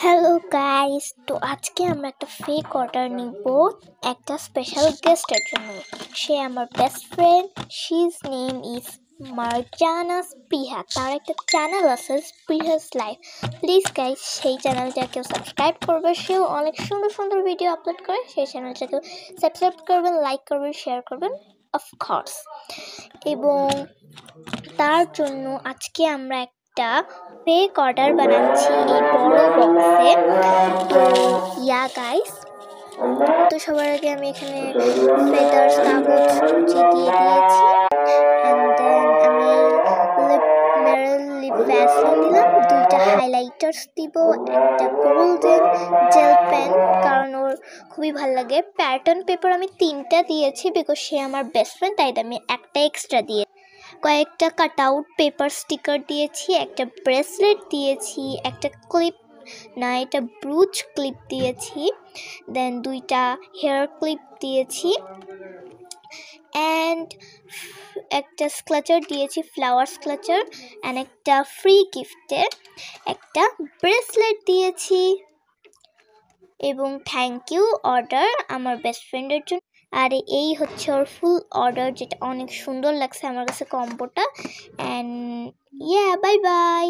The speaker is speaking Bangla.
হ্যালো গাইস, তো আজকে আমরা একটা ফেক অর্ডার নিব একটা স্পেশাল গেস্টের জন্য। সে আমার best friend, she's name is Marjana Spriha. তার একটা চ্যানেল আছে স্পৃহাস লাইফ। প্লিজ গাইস, সেই চ্যানেলটা কেউ সাবস্ক্রাইব করবে। সেও অনেক সুন্দর সুন্দর ভিডিও আপলোড করে। সেই চ্যানেলটাকেও সাবস্ক্রাইব করবেন, লাইক করবেন, শেয়ার করবেন অফকোর্স। এবং তার জন্য আজকে আমরা একটা ফেক অর্ডার বানাচ্ছি এই বড় বক্সে। তো গাইস, তো সবার আগে আমি এখানে ফেদার্স কাগজ কুচি দিয়ে দিয়েছি। অ্যান্ড দেন আমি লিপ ভ্যাসলিন দিলাম, দুইটা হাইলাইটার্স দিব, একটা গোল্ডেন জেল পেন কারণ ওর খুবই ভালো লাগে। প্যাটার্ন পেপার আমি 3টা দিয়েছি বিকজ সে আমার বেস্ট ফ্রেন্ড, তাই আমি একটা এক্সট্রা দিয়ে কয়েকটা কাট আউট পেপার স্টিকার দিয়েছি, একটা ব্রেসলেট দিয়েছি, একটা ক্লিপ না এটা ব্রুচ ক্লিপ দিয়েছি, দেন 2টা হেয়ার ক্লিপ দিয়েছি, অ্যান্ড একটা স্ক্লাচার দিয়েছি, ফ্লাওয়ার স্ক্লাচার, অ্যান্ড একটা ফ্রি গিফটের একটা ব্রেসলেট দিয়েছি। এবং থ্যাংক ইউ অর্ডার আমার বেস্ট ফ্রেন্ডের জন্য। আর এই হচ্ছে ওর ফুল অর্ডার, যেটা অনেক সুন্দর লাগছে আমার কাছে কম্বোটা। And bye bye.